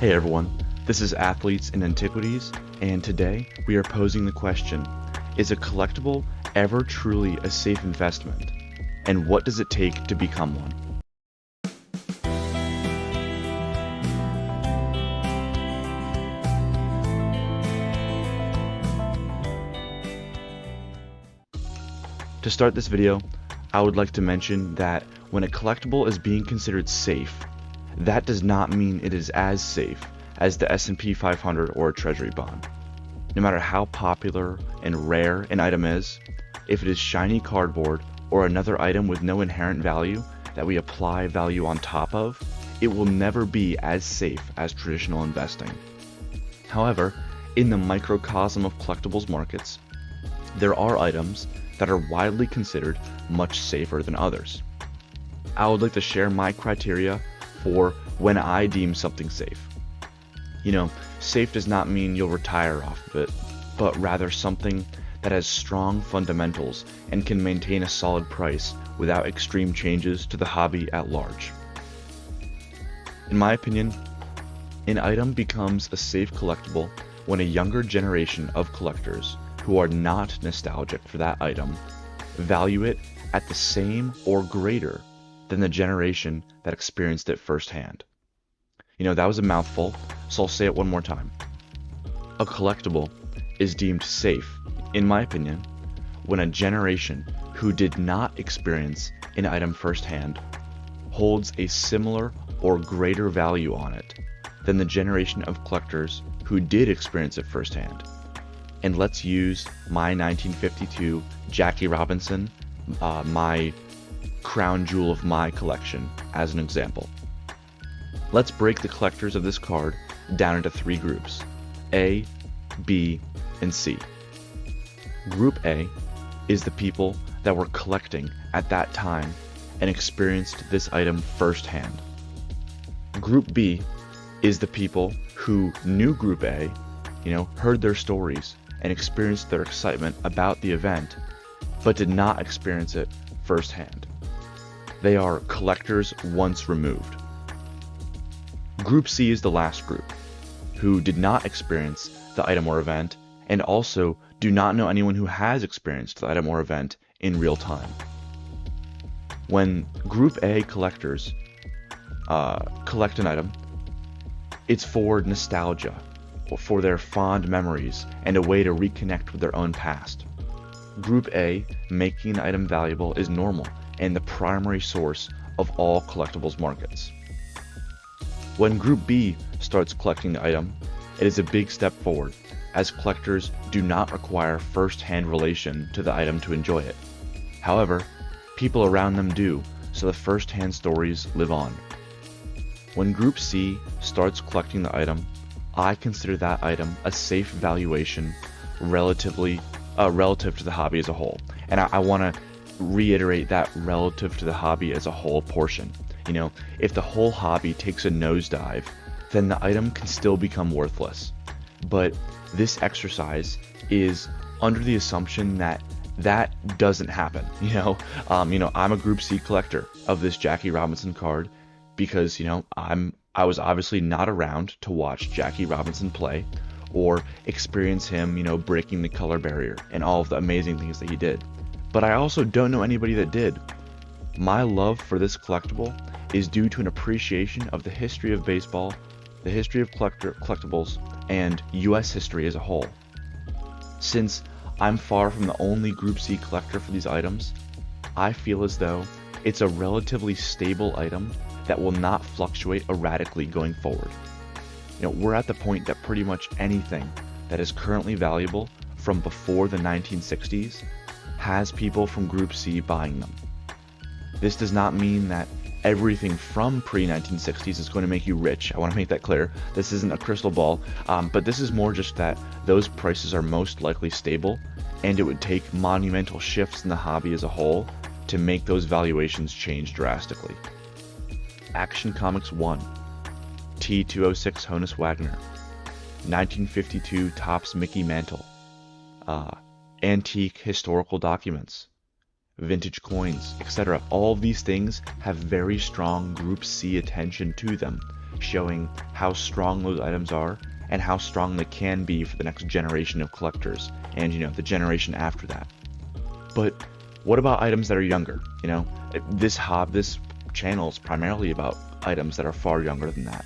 Hey everyone, this is Athletes in Antiquities, and today we are posing the question, is a collectible ever truly a safe investment? And what does it take to become one? To start this video, I would like to mention that when a collectible is being considered safe, that does not mean it is as safe as the S&P 500 or a treasury bond. No matter how popular and rare an item is, if it is shiny cardboard or another item with no inherent value that we apply value on top of, it will never be as safe as traditional investing. However, in the microcosm of collectibles markets, there are items that are widely considered much safer than others. I would like to share my criteria for when I deem something safe. You know, safe does not mean you'll retire off of it, but rather something that has strong fundamentals and can maintain a solid price without extreme changes to the hobby at large. In my opinion, an item becomes a safe collectible when a younger generation of collectors who are not nostalgic for that item value it at the same or greater than the generation that experienced it firsthand. You know, that was a mouthful, so I'll say it one more time. A collectible is deemed safe, in my opinion, when a generation who did not experience an item firsthand holds a similar or greater value on it than the generation of collectors who did experience it firsthand. And let's use my 1952 Jackie Robinson, my crown jewel of my collection, as an example. Let's break the collectors of this card down into three groups: A, B, and C. Group A is the people that were collecting at that time and experienced this item firsthand. Group B is the people who knew Group A, heard their stories and experienced their excitement about the event, but did not experience it firsthand. They are collectors once removed. Group C is the last group, who did not experience the item or event, and also do not know anyone who has experienced the item or event in real time. When Group A collectors collect an item, it's for nostalgia, or for their fond memories, and a way to reconnect with their own past. Group A making an item valuable is normal and the primary source of all collectibles markets. When Group B starts collecting the item, it is a big step forward, as collectors do not require first-hand relation to the item to enjoy it. However, people around them do, so the first-hand stories live on. When Group C starts collecting the item, I consider that item a safe valuation relative to the hobby as a whole. And I want to reiterate that relative to the hobby as a whole portion. You know, if the whole hobby takes a nosedive, then the item can still become worthless. But this exercise is under the assumption that that doesn't happen. I'm a Group C collector of this Jackie Robinson card because, I was obviously not around to watch Jackie Robinson play or experience him, breaking the color barrier and all of the amazing things that he did. But I also don't know anybody that did. My love for this collectible is due to an appreciation of the history of baseball, the history of collectibles, and US history as a whole. Since I'm far from the only Group C collector for these items, I feel as though it's a relatively stable item that will not fluctuate erratically going forward. We're at the point that pretty much anything that is currently valuable from before the 1960s has people from Group C buying them. This does not mean that everything from pre-1960s is going to make you rich. I want to make that clear. This isn't a crystal ball, but this is more just that those prices are most likely stable, and it would take monumental shifts in the hobby as a whole to make those valuations change drastically. Action Comics 1, T206 Honus Wagner, 1952 Topps Mickey Mantle, antique historical documents, vintage coins, etc. All of these things have very strong Group C attention to them showing how strong those items are and how strong they can be for the next generation of collectors and, the generation after that. But what about items that are younger? This channel is primarily about items that are far younger than that.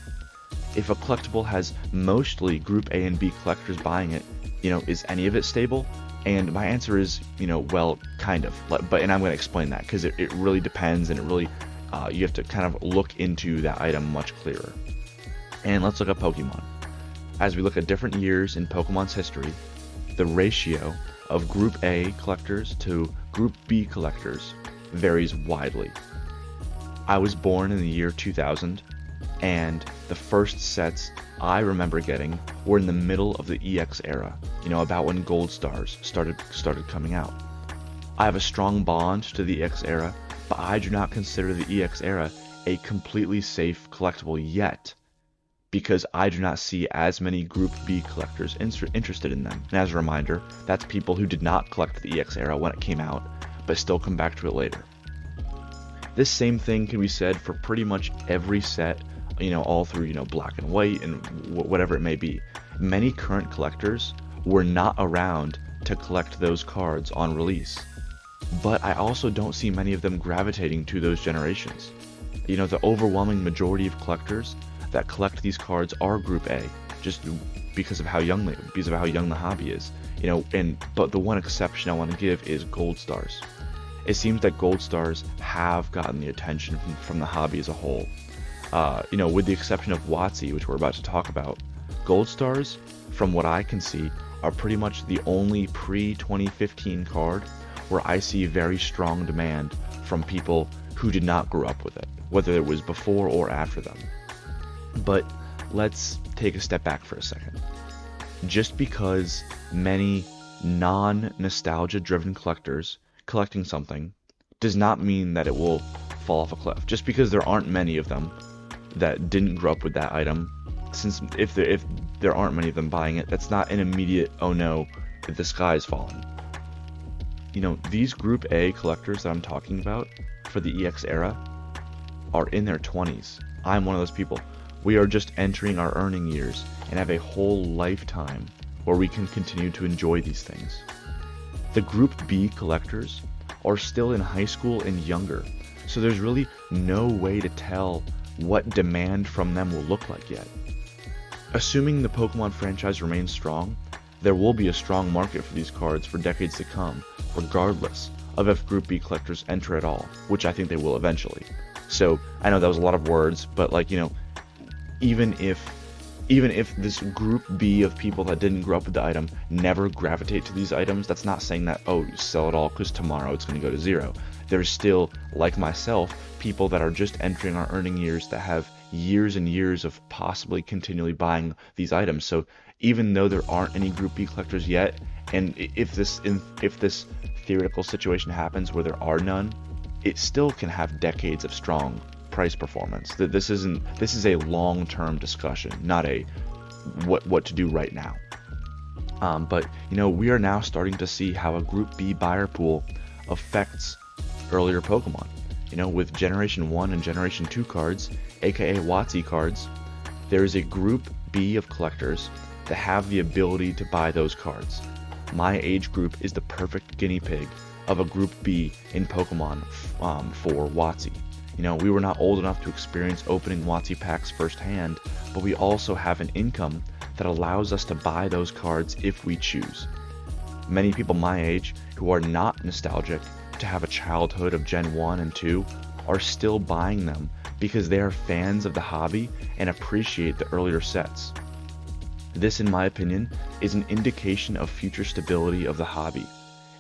If a collectible has mostly Group A and B collectors buying it, is any of it stable? And my answer is, well, kind of. And I'm going to explain that because it really depends, and it really, you have to kind of look into that item much clearer. And let's look at Pokemon. As we look at different years in Pokemon's history, the ratio of Group A collectors to Group B collectors varies widely. I was born in the year 2000, and the first sets I remember getting were in the middle of the EX era, about when Gold Stars started coming out. I have a strong bond to the EX era, but I do not consider the EX era a completely safe collectible yet, because I do not see as many Group B collectors interested in them. And as a reminder, that's people who did not collect the EX era when it came out, but still come back to it later. This same thing can be said for pretty much every set, all through, black and white and whatever it may be. Many current collectors were not around to collect those cards on release, but I also don't see many of them gravitating to those generations. The overwhelming majority of collectors that collect these cards are Group A, just because of how young the hobby is. But the one exception I want to give is Gold Stars. It seems that Gold Stars have gotten the attention from the hobby as a whole. With the exception of WotC, which we're about to talk about, Gold Stars, from what I can see, are pretty much the only pre-2015 card where I see very strong demand from people who did not grow up with it, whether it was before or after them. But let's take a step back for a second. Just because many non-nostalgia driven collectors collecting something does not mean that it will fall off a cliff. Just because there aren't many of them that didn't grow up with that item, since if there aren't many of them buying it, that's not an immediate, oh no, the sky is falling. These Group A collectors that I'm talking about for the EX era are in their 20s. I'm one of those people. We are just entering our earning years and have a whole lifetime where we can continue to enjoy these things. The Group B collectors are still in high school and younger, so there's really no way to tell what demand from them will look like yet. Assuming the Pokemon franchise remains strong, there will be a strong market for these cards for decades to come, regardless of if Group B collectors enter at all, which I think they will eventually. So, I know that was a lot of words, but even if this Group B of people that didn't grow up with the item never gravitate to these items, that's not saying that, oh, you sell it all because tomorrow it's going to go to zero. There's still, like myself, people that are just entering our earning years that have years and years of possibly continually buying these items. So even though there aren't any Group B collectors yet, and if this theoretical situation happens where there are none, it still can have decades of strong price performance. This is a long-term discussion, not a what to do right now. But we are now starting to see how a Group B buyer pool affects earlier Pokemon. With Generation 1 and Generation 2 cards, aka WotC cards, there is a Group B of collectors that have the ability to buy those cards. My age group is the perfect guinea pig of a Group B in Pokemon for WotC. We were not old enough to experience opening WotC packs firsthand, but we also have an income that allows us to buy those cards if we choose. Many people my age who are not nostalgic to have a childhood of Gen 1 and 2 are still buying them because they are fans of the hobby and appreciate the earlier sets. This, in my opinion, is an indication of future stability of the hobby.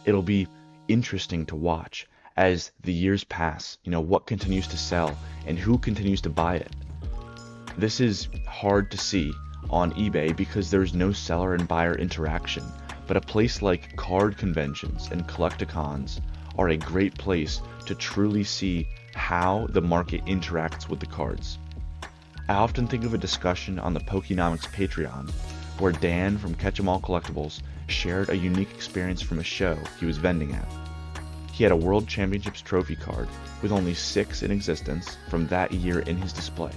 It'll be interesting to watch as the years pass, what continues to sell and who continues to buy it. This is hard to see on eBay because there's no seller and buyer interaction, but a place like card conventions and collecticons are a great place to truly see how the market interacts with the cards. I often think of a discussion on the Pokenomics Patreon where Dan from Catch 'em All Collectibles shared a unique experience from a show he was vending at. He had a World Championships trophy card with only 6 in existence from that year in his display.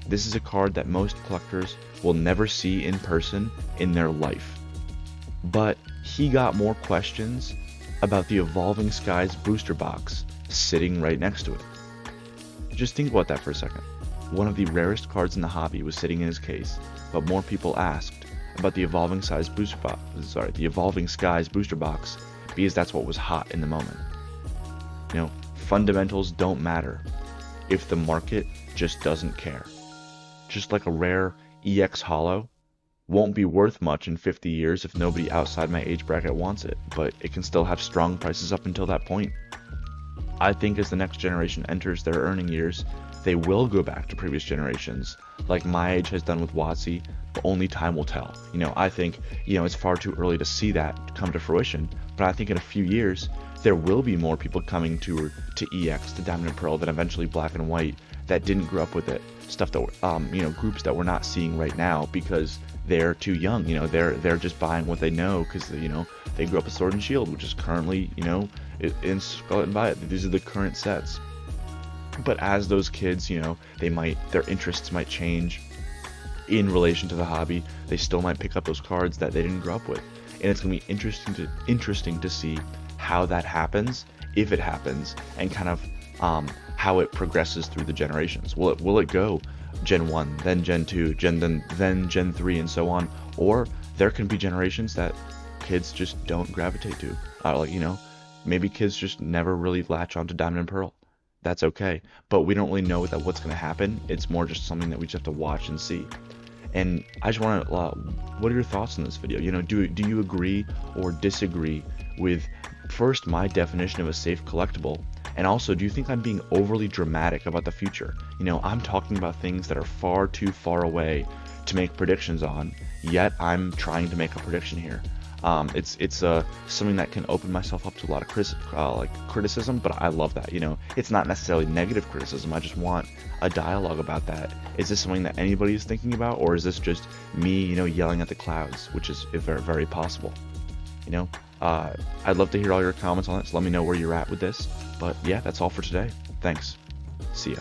This is a card that most collectors will never see in person in their life. But he got more questions about the Evolving Skies booster box sitting right next to it. Just think about that for a second. One of the rarest cards in the hobby was sitting in his case, but more people asked about the Evolving Skies booster box because that's what was hot in the moment. You know, fundamentals don't matter if the market just doesn't care. Just like a rare EX Holo won't be worth much in 50 years if nobody outside my age bracket wants it, but it can still have strong prices up until that point. I think as the next generation enters their earning years, they will go back to previous generations, like my age has done with WotC, but only time will tell. You know, I think, it's far too early to see that come to fruition, but I think in a few years, there will be more people coming to EX, to Diamond and Pearl, then eventually Black and White, that didn't grow up with it. Stuff that, groups that we're not seeing right now because they're too young. They're just buying what they know because, they grew up with Sword and Shield, which is currently, in Scarlet and Violet. These are the current sets. But as those kids, their interests might change in relation to the hobby. They still might pick up those cards that they didn't grow up with, and it's gonna be interesting to see how that happens, if it happens, and kind of how it progresses through the generations. Will it go Gen 1, then Gen 2, then Gen 3, and so on, or there can be generations that kids just don't gravitate to. Maybe kids just never really latch onto Diamond and Pearl. That's okay, but we don't really know what's going to happen. It's more just something that we just have to watch and see. And I just want to, what are your thoughts on this video? Do you agree or disagree with, first, my definition of a safe collectible, and also, do you think I'm being overly dramatic about the future? I'm talking about things that are far too far away to make predictions on, yet I'm trying to make a prediction here. It's something that can open myself up to a lot of criticism, but I love that. It's not necessarily negative criticism. I just want a dialogue about that. Is this something that anybody is thinking about, or is this just me, yelling at the clouds, which is very, very possible. I'd love to hear all your comments on it, so let me know where you're at with this. But yeah, that's all for today. Thanks. See ya.